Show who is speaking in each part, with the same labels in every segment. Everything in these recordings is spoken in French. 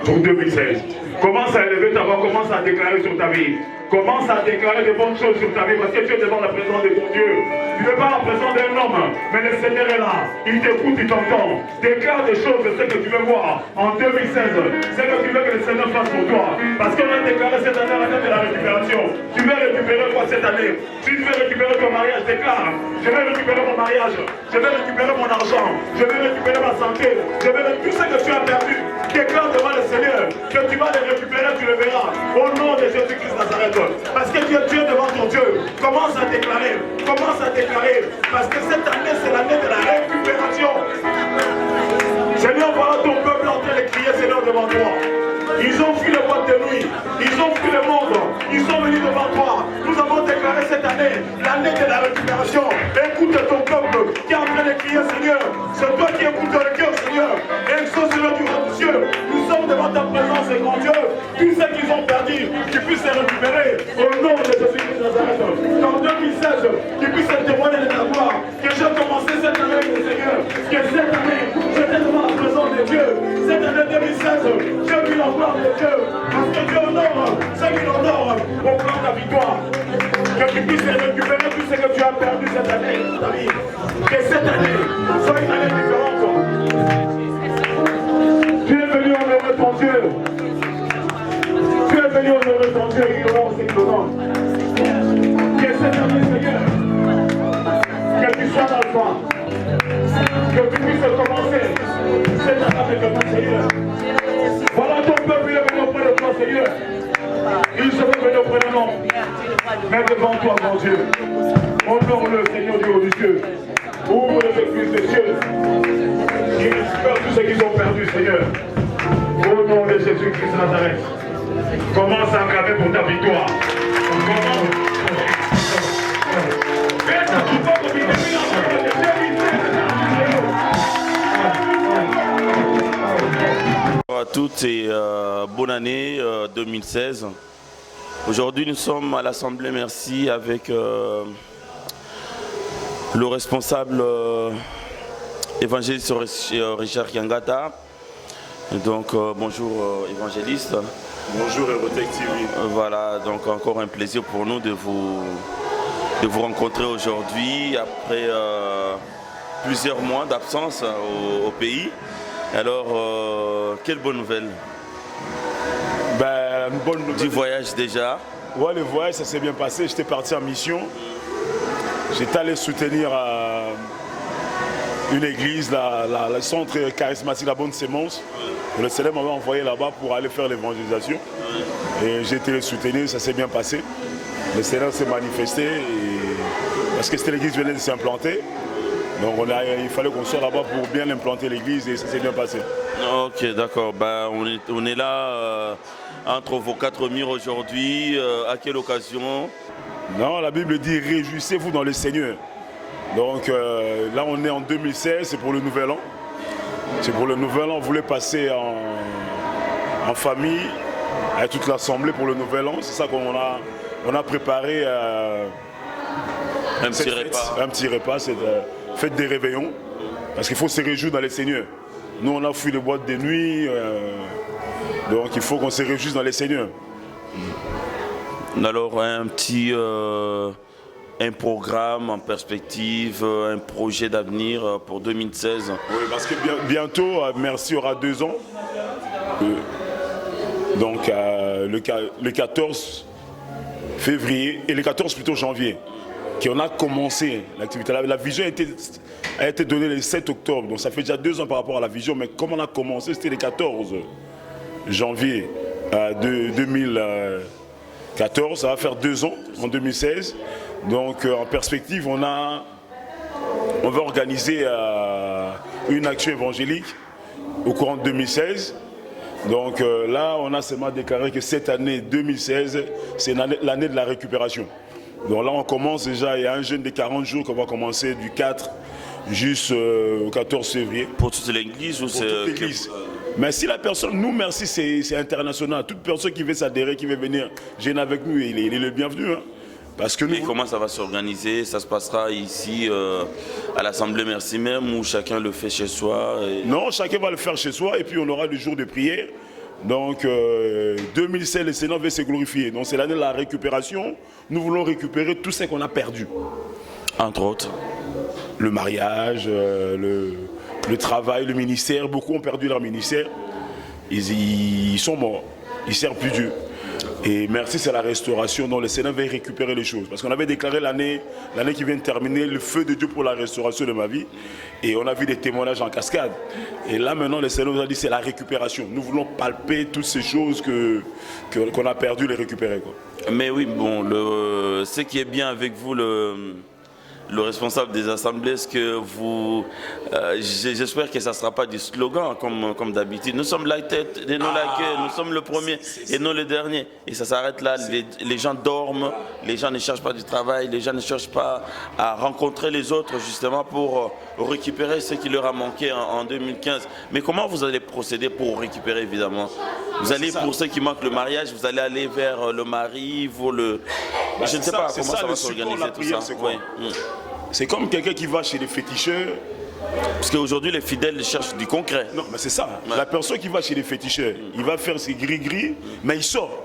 Speaker 1: pour 2016. Commence à élever ta voix, commence à déclarer sur ta vie. Commence à déclarer de bonnes choses sur ta vie parce que tu es devant la présence de ton Dieu. Tu n'es pas la présence d'un homme, mais le Seigneur est là. Il t'écoute, il t'entend. Déclare des choses, ce que tu veux voir en 2016. C'est que tu veux que le Seigneur fasse pour toi. Parce qu'on a déclaré cette année l'année de la récupération. Tu veux récupérer quoi cette année? Si tu veux récupérer ton mariage, déclare. Je vais récupérer mon mariage. Je vais récupérer mon argent. Je vais récupérer ma santé. Je vais récupérer tout ce que tu as perdu. Déclare devant le Seigneur que tu vas les récupérer, tu le verras. Au nom de Jésus-Christ Nazareth. Parce que tu es devant ton Dieu. Commence à déclarer. Commence à déclarer. Parce que cette année, c'est l'année de la récupération. Seigneur, voilà ton peuple en train de crier, Seigneur, devant toi. Ils ont fui le boîte de nuit. Ils ont fui le monde. Ils sont venus devant toi. Nous avons déclaré cette année l'année de la récupération. Écoute ton peuple qui est en train de crier, Seigneur. C'est toi qui écoutes le cœur, Seigneur. Exauce le du roi du ciel. Nous sommes devant ta présence, grand Dieu. Tous ceux qu'ils ont perdu, qu'ils puissent les récupérer au nom de Jésus-Christ Nazareth. En 2016, qu'ils puissent témoigner de ta gloire. Que j'ai commencé cette année avec le Seigneur. Que cette année, j'étais devant la présence de Dieu. Cette année 2016, j'ai vu la gloire de Dieu. Parce que Dieu honore ceux qui l'honorent au plan de la victoire. Que tu puisses récupérer tout ce que tu as perdu cette année, ta vie. Que cette année soit une année différente. Tu es venu honorer ton Dieu. Tu es venu honorer ton Dieu, ignorant ce qu'il honore. Que cette année, Seigneur, que tu sois dans le fond. Que tu puisses commencer cette année avec ton Seigneur. Voilà ton peuple, il est venu auprès de toi, Seigneur. Il se fait venir auprès de nous. Mais devant toi, mon Dieu. Honore-le, Seigneur du haut du ciel. Ouvre les églises des cieux. Il récupère tout ce qu'ils ont perdu, Seigneur. Au nom de Jésus-Christ de Nazareth. Commence à acclamer pour ta victoire.
Speaker 2: Bonjour à toutes et bonne année 2016. Aujourd'hui nous sommes à l'Assemblée Merci avec le responsable évangéliste Richard Kiangata. Donc bonjour évangéliste.
Speaker 3: Bonjour Eurotech TV.
Speaker 2: Voilà, donc encore un plaisir pour nous de vous rencontrer aujourd'hui après plusieurs mois d'absence au pays. Alors, quelle bonne nouvelle?
Speaker 3: Une bonne nouvelle.
Speaker 2: Du voyage déjà?
Speaker 3: Ouais, le voyage, ça s'est bien passé. J'étais parti en mission. J'étais allé soutenir une église, le centre charismatique La Bonne Sémence. Le Seigneur m'avait envoyé là-bas pour aller faire l'évangélisation. Et j'ai été le soutenir, ça s'est bien passé. Le Seigneur s'est manifesté parce que cette église venait de s'implanter. Donc il fallait qu'on soit là-bas pour bien implanter l'église et ça s'est bien passé.
Speaker 2: Ok, d'accord. On est là entre vos quatre murs aujourd'hui. À quelle occasion?
Speaker 3: Non, la Bible dit réjouissez-vous dans le Seigneur. Donc là on est en 2016, c'est pour le nouvel an. C'est pour le nouvel an, on voulait passer en famille avec toute l'assemblée pour le nouvel an. C'est ça qu'on a préparé
Speaker 2: un petit repas,
Speaker 3: cette fête des réveillons. Parce qu'il faut se réjouir dans les Seigneurs. Nous on a fui les boîtes de nuit, donc il faut qu'on se réjouisse dans les Seigneurs.
Speaker 2: Alors un programme en perspective, un projet d'avenir pour 2016.
Speaker 3: Oui, parce que bientôt, Merci aura 2 ans. Donc le 14 février, et le 14 plutôt janvier, qu'on a commencé l'activité. La vision a été donnée le 7 octobre, donc ça fait déjà 2 ans par rapport à la vision, mais comme on a commencé, c'était le 14 janvier 2014, ça va faire 2 ans en 2016. Donc en perspective, on va organiser une action évangélique au courant de 2016. Donc là, on a seulement déclaré que cette année 2016, c'est l'année de la récupération. Donc là, on commence déjà, il y a un jeûne de 40 jours qu'on va commencer du 4 jusqu'au 14 février.
Speaker 2: Pour toute l'église ou c'est
Speaker 3: toute l'église. Mais si la personne, nous merci, c'est international. Toute personne qui veut s'adhérer, qui veut venir gêner avec nous, il est le bienvenu. Hein. Parce que
Speaker 2: et comment ça va s'organiser? Ça se passera ici à l'Assemblée Merci même ou chacun le fait chez soi?
Speaker 3: Non, chacun va le faire chez soi et puis on aura le jour de prière Donc 2016, le Seigneur veut se glorifier. Donc c'est l'année de la récupération. Nous voulons récupérer tout ce qu'on a perdu.
Speaker 2: Entre autres.
Speaker 3: Le mariage, le travail, le ministère. Beaucoup ont perdu leur ministère. Ils sont morts. Ils ne servent plus Dieu. Et merci, c'est la restauration dont le Seigneur veut récupérer les choses. Parce qu'on avait déclaré l'année qui vient de terminer, le feu de Dieu pour la restauration de ma vie. Et on a vu des témoignages en cascade. Et là maintenant, le Seigneur nous a dit c'est la récupération. Nous voulons palper toutes ces choses qu'on a perdues, les récupérer, quoi.
Speaker 2: Mais oui, bon, ce qui est bien avec vous, le responsable des assemblées, est-ce que vous... j'espère que ça ne sera pas du slogan comme d'habitude. Nous sommes la tête et non la queue, nous sommes le premier et non le dernier. Et ça s'arrête là, les gens dorment, les gens ne cherchent pas du travail, les gens ne cherchent pas à rencontrer les autres justement pour récupérer ce qui leur a manqué en 2015. Mais comment vous allez procéder pour récupérer évidemment? Vous allez, pour ceux qui manquent le mariage, vous allez aller vers le mari, je ne sais pas comment ça va s'organiser tout ça.
Speaker 3: C'est comme quelqu'un qui va chez les féticheurs.
Speaker 2: Parce qu'aujourd'hui, les fidèles cherchent du concret.
Speaker 3: Non, mais c'est ça. Ouais. La personne qui va chez les féticheurs, il va faire ses gris-gris, mais il sort.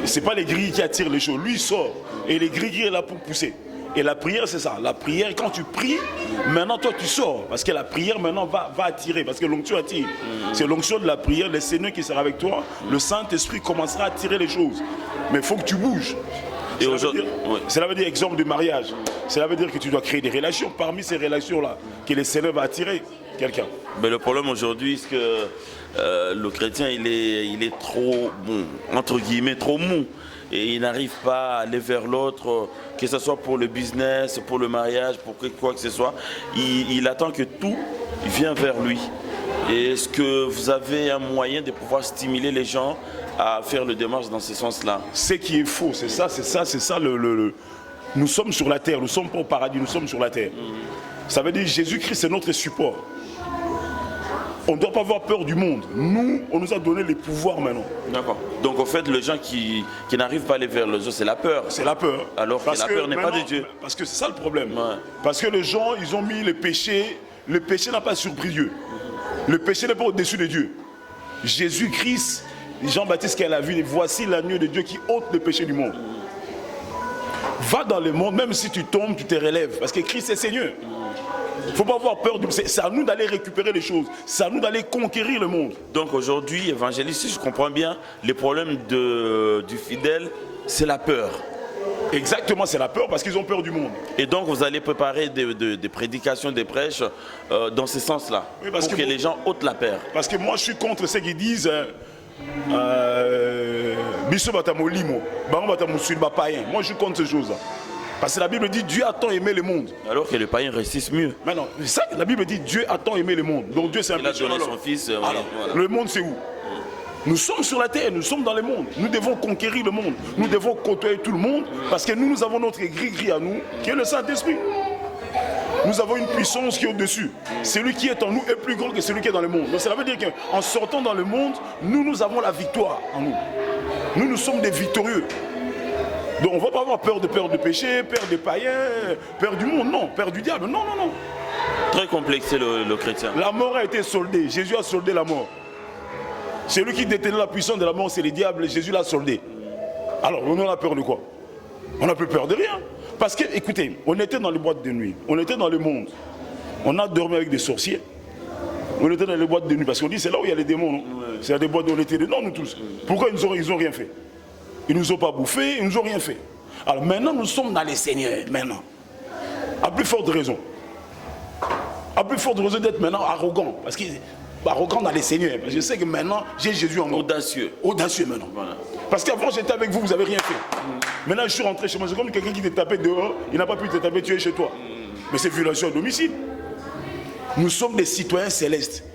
Speaker 3: Ce n'est pas les gris qui attirent les choses. Lui, il sort. Et les gris-gris est là pour pousser. Et la prière, c'est ça. La prière, quand tu pries, maintenant, toi, tu sors. Parce que la prière, maintenant, va attirer. Parce que l'onction attire. C'est l'onction de la prière, le Seigneur qui sera avec toi. Le Saint-Esprit commencera à attirer les choses. Mais il faut que tu bouges. Et cela veut dire exemple de mariage. Cela veut dire que tu dois créer des relations. Parmi ces relations-là, que le Seigneur va attirer quelqu'un.
Speaker 2: Mais le problème aujourd'hui, c'est que le chrétien, il est trop, entre guillemets, trop mou. Et il n'arrive pas à aller vers l'autre, que ce soit pour le business, pour le mariage, pour quoi que ce soit. Il attend que tout vienne vers lui. Et est-ce que vous avez un moyen de pouvoir stimuler les gens à faire le démarche dans ce sens-là?
Speaker 3: Ce qui est faux, c'est ça. Nous sommes sur la terre, nous ne sommes pas au paradis, nous sommes sur la terre. Ça veut dire Jésus-Christ, c'est notre support. On ne doit pas avoir peur du monde. Nous, on nous a donné les pouvoirs maintenant.
Speaker 2: D'accord. Donc, en fait, les gens qui n'arrivent pas à aller vers les autres, c'est la peur.
Speaker 3: C'est la peur.
Speaker 2: Alors que la peur n'est pas de Dieu.
Speaker 3: Parce que c'est ça le problème.
Speaker 2: Ouais.
Speaker 3: Parce que les gens, ils ont mis le péché. Le péché n'a pas surpris Dieu. Le péché n'est pas au-dessus de Dieu. Jésus-Christ, Jean-Baptiste qui a vu, voici l'agneau de Dieu qui ôte le péché du monde. Va dans le monde, même si tu tombes, tu te relèves. Parce que Christ est Seigneur. Il ne faut pas avoir peur. C'est à nous d'aller récupérer les choses. C'est à nous d'aller conquérir le monde.
Speaker 2: Donc aujourd'hui, évangéliste, si je comprends bien, les problèmes du fidèle, c'est la peur.
Speaker 3: Exactement, c'est la peur parce qu'ils ont peur du monde.
Speaker 2: Et donc vous allez préparer des prédications, des prêches dans ce sens-là, oui, pour que les gens ôtent la peur.
Speaker 3: Parce que moi je suis contre ceux qui disent Biso batamolimo, païen. Moi je suis contre ces choses-là. Parce que la Bible dit Dieu a tant aimé le monde.
Speaker 2: Alors que les païens résistent mieux.
Speaker 3: Mais non, c'est ça que la Bible dit Dieu a tant aimé le monde. Donc Dieu c'est un
Speaker 2: Il a donné son fils.
Speaker 3: Alors, voilà. Le monde c'est où? Nous sommes sur la terre, nous sommes dans le monde. Nous devons conquérir le monde. Nous devons côtoyer tout le monde parce que nous avons notre gris-gris à nous, qui est le Saint-Esprit. Nous avons une puissance qui est au-dessus. Celui qui est en nous est plus grand que celui qui est dans le monde. Donc cela veut dire qu'en sortant dans le monde, nous avons la victoire en nous. Nous sommes des victorieux. Donc on ne va pas avoir peur de péché, peur des païens, peur du monde, non, peur du diable, non.
Speaker 2: Très complexé le chrétien.
Speaker 3: La mort a été soldée, Jésus a soldé la mort. Celui qui détenait la puissance de la mort, c'est le diable, Jésus l'a soldé. Alors, on a peur de quoi? On n'a plus peur de rien. Parce que, écoutez, on était dans les boîtes de nuit, on était dans le monde, on a dormi avec des sorciers, on était dans les boîtes de nuit, parce qu'on dit c'est là où il y a les démons, non? C'est des boîtes où on était dedans, nous tous. Pourquoi ils ont rien fait? Ils ne nous ont pas bouffé, ils ne nous ont rien fait. Alors maintenant, nous sommes dans les seigneurs, maintenant. À plus forte raison. À plus forte raison d'être maintenant arrogant, parce que arrogant dans les seigneurs. Parce que je sais que maintenant, j'ai Jésus en moi.
Speaker 2: Audacieux.
Speaker 3: Audacieux maintenant. Voilà. Parce qu'avant, j'étais avec vous, vous n'avez rien fait. Maintenant, je suis rentré chez moi. C'est comme quelqu'un qui t'a tapé dehors, il n'a pas pu te taper, tu es chez toi. Mais c'est violation à domicile. Nous sommes des citoyens célestes.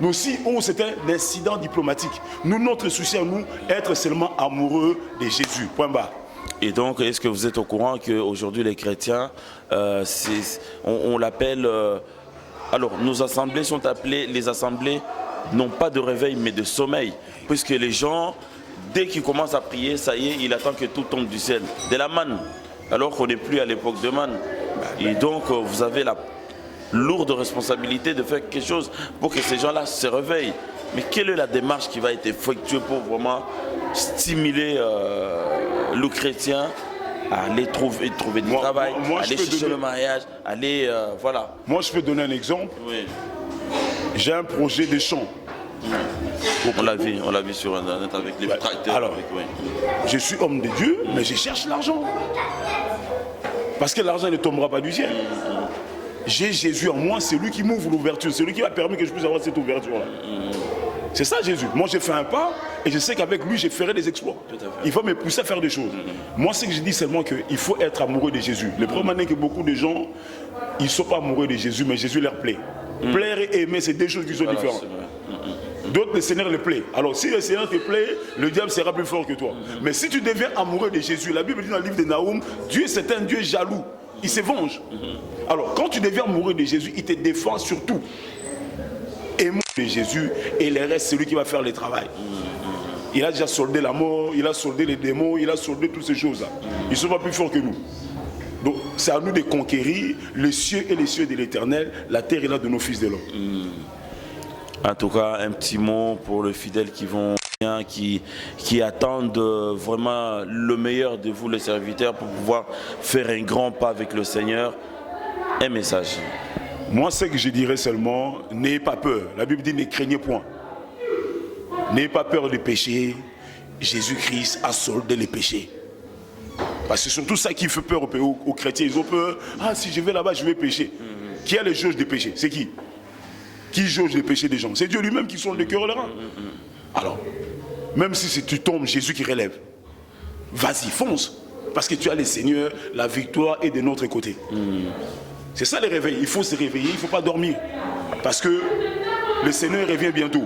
Speaker 3: Nous aussi, c'est un incident diplomatique. Nous, notre souci à nous, être seulement amoureux de Jésus. Point barre.
Speaker 2: Et donc, est-ce que vous êtes au courant qu'aujourd'hui, les chrétiens, on l'appelle... alors, nos assemblées sont appelées, les assemblées, non pas de réveil, mais de sommeil. Puisque les gens, dès qu'ils commencent à prier, ça y est, il attend que tout tombe du ciel. De la manne, alors qu'on n'est plus à l'époque de manne. Et donc, vous avez la lourde responsabilité de faire quelque chose pour que ces gens-là se réveillent. Mais quelle est la démarche qui va être effectuée pour vraiment stimuler le chrétien à aller trouver du travail, aller chercher le mariage, aller... voilà.
Speaker 3: Moi, je peux donner un exemple.
Speaker 2: Oui.
Speaker 3: J'ai un projet de champ.
Speaker 2: On l'a vu sur Internet avec les tracteurs.
Speaker 3: Alors, je suis homme de Dieu, mais je cherche l'argent. Parce que l'argent ne tombera pas du ciel. J'ai Jésus en moi, c'est lui qui m'ouvre l'ouverture, c'est lui qui m'a permis que je puisse avoir cette ouverture-là. C'est ça Jésus. Moi j'ai fait un pas et je sais qu'avec lui je ferai des exploits. Il va me pousser à faire des choses. Moi ce que je dis seulement qu'il faut être amoureux de Jésus. Le problème est que beaucoup de gens, ils ne sont pas amoureux de Jésus, mais Jésus leur plaît. Plaire et aimer, c'est deux choses qui sont différentes. D'autres, le Seigneur le plaît. Alors si le Seigneur te plaît, le diable sera plus fort que toi. Mais si tu deviens amoureux de Jésus, la Bible dit dans le livre de Naoum, Dieu c'est un Dieu jaloux. Il se venge. Alors quand tu deviens amoureux de Jésus, il te défend surtout. Aimons de Jésus et le reste, c'est lui qui va faire le travail. Il a déjà soldé la mort, il a soldé les démons, il a soldé toutes ces choses-là. Ils ne sont pas plus forts que nous. Donc c'est à nous de conquérir les cieux et les cieux de l'éternel, la terre est là de nos fils de l'homme.
Speaker 2: En tout cas, un petit mot pour les fidèles qui vont bien, qui attendent vraiment le meilleur de vous, les serviteurs, pour pouvoir faire un grand pas avec le Seigneur. Un message.
Speaker 3: Moi, ce que je dirais seulement, n'ayez pas peur. La Bible dit, ne craignez point. N'ayez pas peur des péchés. Jésus-Christ a soldé les péchés. Parce que c'est surtout ça qui fait peur aux chrétiens. Ils ont peur. Ah, si je vais là-bas, je vais pécher. Qui a les juges des péchés? C'est qui? Qui jauge les péchés des gens? C'est Dieu lui-même qui sonde le cœur et le rein. Alors, même si tu tombes, Jésus qui relève. Vas-y, fonce. Parce que tu as le Seigneur, la victoire est de notre côté. C'est ça le réveil. Il faut se réveiller, il ne faut pas dormir. Parce que le Seigneur revient bientôt.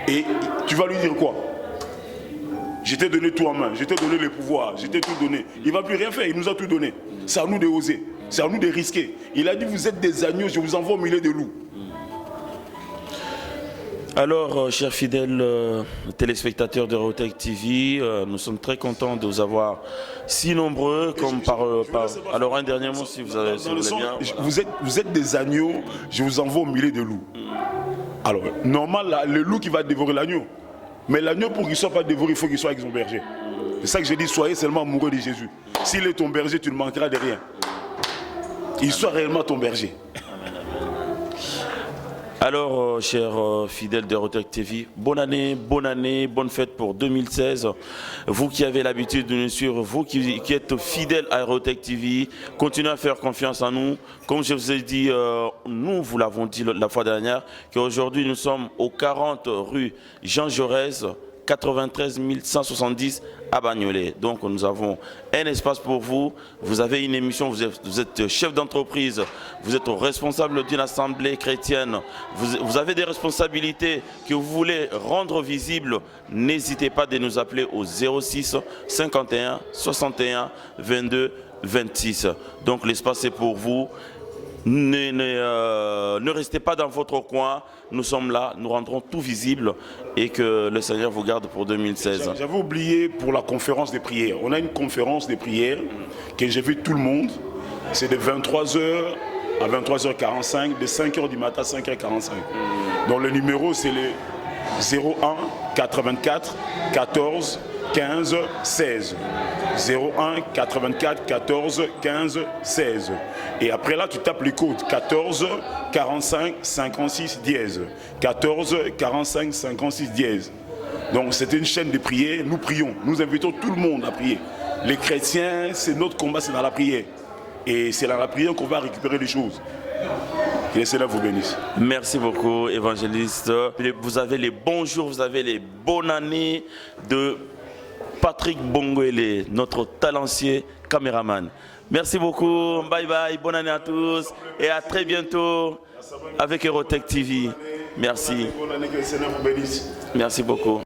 Speaker 3: Et tu vas lui dire quoi? Je t'ai donné tout en main, je t'ai donné le pouvoir, je t'ai tout donné. Il ne va plus rien faire, il nous a tout donné. C'est à nous de oser, c'est à nous de risquer. Il a dit, vous êtes des agneaux, je vous envoie au milieu des loups.
Speaker 2: Alors, chers fidèles téléspectateurs de Rotec TV, nous sommes très contents de vous avoir si nombreux comme Alors, un dernier mot si vous avez bien.
Speaker 3: Vous êtes des agneaux, je vous envoie au milieu des loups. Alors, normal, le loup qui va dévorer l'agneau. Mais l'agneau, pour qu'il ne soit pas dévoré, il faut qu'il soit avec son berger. C'est ça que j'ai dit, soyez seulement amoureux de Jésus. S'il est ton berger, tu ne manqueras de rien. Il soit réellement ton berger.
Speaker 2: Alors, chers fidèles de Rotec TV, bonne année, bonne fête pour 2016. Vous qui avez l'habitude de nous suivre, vous qui êtes fidèles à Rotec TV, continuez à faire confiance en nous. Comme je vous ai dit, nous vous l'avons dit la fois dernière, qu'aujourd'hui nous sommes au 40 rue Jean Jaurès, 93 170 à Bagnolet. Donc nous avons un espace pour vous. Vous avez une émission, vous êtes chef d'entreprise, vous êtes responsable d'une assemblée chrétienne, vous avez des responsabilités que vous voulez rendre visibles. N'hésitez pas de nous appeler au 06 51 61 22 26. Donc l'espace est pour vous. Ne restez pas dans votre coin, nous sommes là, nous rendrons tout visible et que le Seigneur vous garde pour 2016.
Speaker 3: J'avais oublié pour la conférence des prières. On a une conférence des prières que j'invite tout le monde. C'est de 23h à 23h45, de 5h du matin à 5h45. Donc le numéro c'est le 01 84 14 15 16. 01 84 14 15 16. Et après là, tu tapes le code 14 45 56 dièse. 14 45 56 dièse. Donc c'est une chaîne de prière. Nous prions. Nous invitons tout le monde à prier. Les chrétiens, c'est notre combat, c'est dans la prière. Et c'est dans la prière qu'on va récupérer les choses. Que le Seigneur vous bénisse.
Speaker 2: Merci beaucoup, évangéliste. Vous avez les bons jours, vous avez les bonnes années de Patrick Bongoele, notre talentueux caméraman. Merci beaucoup, bye bye, bonne année à tous et à très bientôt avec Rotec TV. Merci.
Speaker 3: Bonne année, que le Seigneur vous bénisse.
Speaker 2: Merci beaucoup.